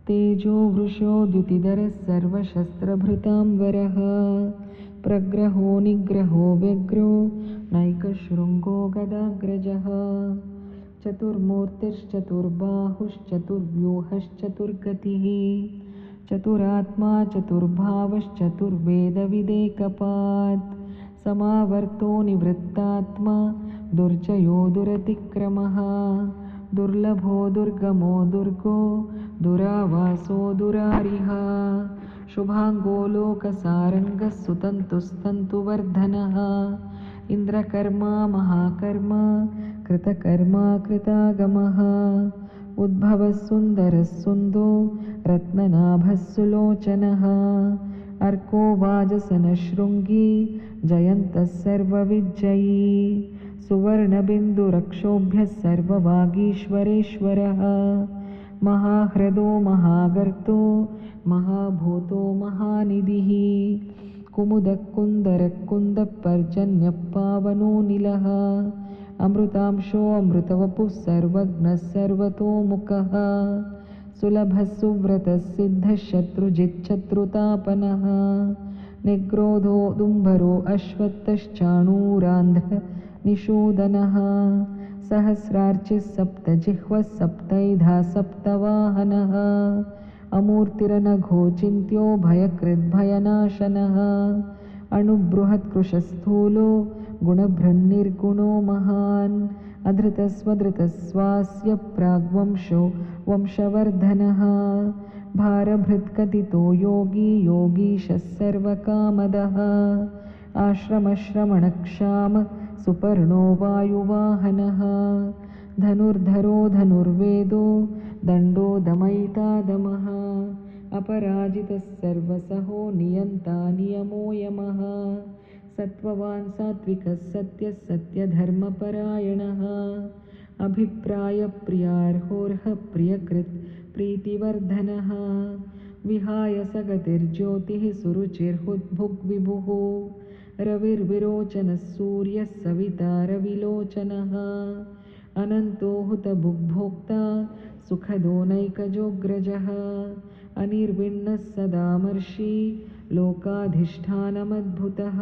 तेजो वृषो द्युतिधरः सर्वशस्त्रभृताम्बरः प्रग्रहो निग्रहो व्यग्रो नैकशृङ्गो गदाग्रजः चतुर्मूर्तिश्चतुर्बाहुश्चतुर्व्यूहश्चतुर्गतिः चतुरात्मा चतुर्भावश्चतुर्वेदविदेकपात् समावर्तो निवृत्तात्मा दुर्जयो दुरतिक्रमः दुर्लभो दुर्गमो दुर्गो दुरावासो दुरारिः शुभाङ्गो लोकसारङ्गः सुतन्तुस्तन्तुवर्धनः इन्द्रकर्मा महाकर्मा कृतकर्मा कृतागमः उद्भवः सुन्दरः सुन्दो रत्ननाभः सुलोचनः अर्को वाजसनशृङ्गी जयन्तः सर्वविजयी सुवर्णबिन्दुरक्षोभ्यः सर्ववागीश्वरेश्वरः महाह्रदो महागर्तो महाभूतो महानिधिः कुमुदः कुन्दरः कुन्दः पर्जन्यः पावनो निलः अमृतांशो अमृतवपुः सर्वज्ञः सर्वतोमुखः सुलभः सुव्रतः सिद्धः शत्रुजिच्छत्रुतापनः निग्रोधो दुम्बरो अश्वत्थश्चाणूरान्ध्र निषूदनः सहस्रार्चिः सप्तजिह्वः सप्तैधा सप्तवाहनः अमूर्तिरनघो चिन्त्यो भयकृद्भयनाशनः अणुबृहत्कृशस्थूलो गुणभृन्निर्गुणो महान् अधृतस्वधृतस्वास्य प्राग्वंशो वंशवर्धनः भारभृत्कथितो योगी योगीशः सर्वकामदः आश्रमश्रमणक्षाम सुपर्णो वायुवाहनः धनुर्धरो धनुर्वेदो दण्डो दमयिता दमः अपराजितः सर्वसहो नियन्ता नियमो यमः सत्त्ववान् सात्विकः सत्यः सत्यधर्मपरायणः अभिप्रायप्रियार्होर्हः प्रियकृत् प्रीतिवर्धनः विहाय सगतिर्ज्योतिः सुरुचिर्हुद्भुग्विभुः रविर्विरोचनः सूर्यः सविता रविलोचनः अनन्तो हुतभुग्भोक्ता सुखदो नैकजोऽग्रजः अनिर्विण्णः सदामर्षि लोकाधिष्ठानमद्भुतः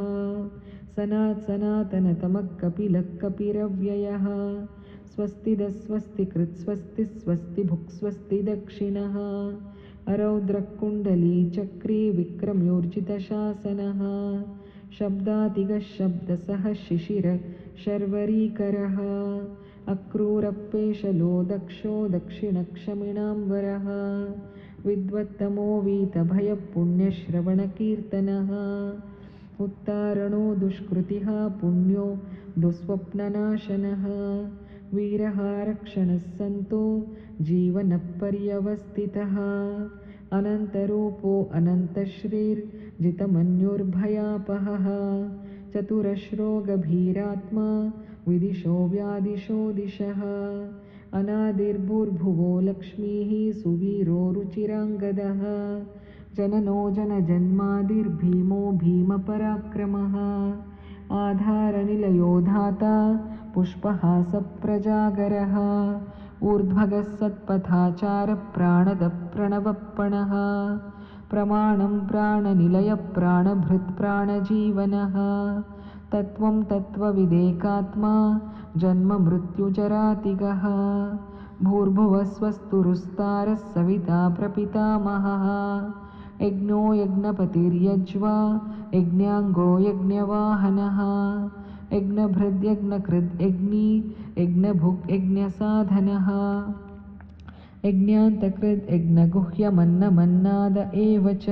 सनातनतमः कपिलः कपिरव्ययः स्वस्तिदः स्वस्तिकृत् स्वस्तिः स्वस्तिभुक् स्वस्ति दक्षिणः अरौद्रः कुण्डली चक्री विक्रम्योर्जितशासनः शब्दातिगः शब्दसः शिशिरः शर्वरीकरः अक्रूरप्पेशलो दक्षो दक्षिणक्षमिणाम्बरः विद्वत्तमो वीतभयपुण्यश्रवणकीर्तनः उत्तारणो दुष्कृतिः पुण्यो दुःस्वप्ननाशनः वीरः रक्षणः सन्तो जीवनपर्यवस्थितः अनन्तरूपो अनन्तश्रीर्जितमन्युर्भयापहः चतुरश्रो गभीरात्मा विदिशो व्यादिशो दिशः अनादिर्भूर्भुवो लक्ष्मीः सुवीरो रुचिराङ्गदः जननो जनजन्मादिर्भीमो भीमपराक्रमः आधारनिलयो धाता पुष्पहासप्रजागरः ऊर्ध्वगः सत्पथाचारः प्राणदप्रणवप्पणः प्रमाणं प्राणनिलयप्राणभृत्प्राणजीवनः तत्त्वं तत्त्वविदेकात्मा जन्ममृत्युजरातिगः भूर्भुवस्वस्तुरुस्तारः सविता प्रपितामहः यज्ञो यज्ञपतिर्यज्वा यज्ञाङ्गो यज्ञवाहनः यज्ञभृद्यज्ञकृद् यज्ञी यज्ञभुक् यज्ञसाधनः यज्ञान्तकृद् यज्ञगुह्यमन्नमन्नाद एव च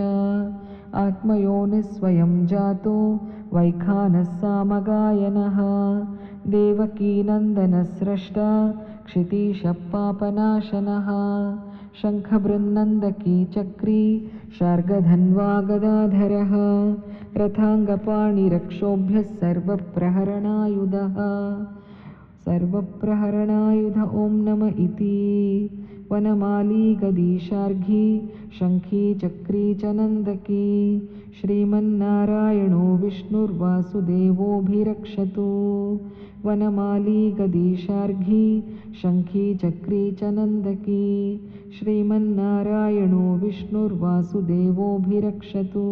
आत्मयोनिस्वयं जातो वैखानः सामगायनः देवकीनन्दनस्रष्टा क्षितीशपापनाशनः शङ्खबृन्नन्दकी चक्री शार्गधन्वा गदाधरः रथाङ्गपाणिरक्षोभ्यः सर्वप्रहरणायुध ॐ नम इति वनमाली गदीशार्घी शङ्खी चक्री च नन्दकी श्रीमन्नारायणो विष्णुर्वासुदेवोऽभिरक्षतु वनमाली गदीशार्घी शङ्खी चक्री च नन्दकी श्रीमन्नारायणो विष्णुर्वासुदेवोऽभिरक्षतु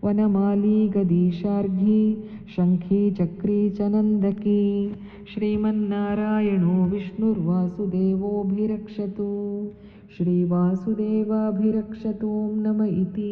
वनमाली गदीशार्घी शङ्खी चक्री च नन्दकी श्रीमन्नारायणो विष्णुर्वासुदेवोऽभिरक्षतु श्रीवासुदेवाभिरक्षतु नम इति।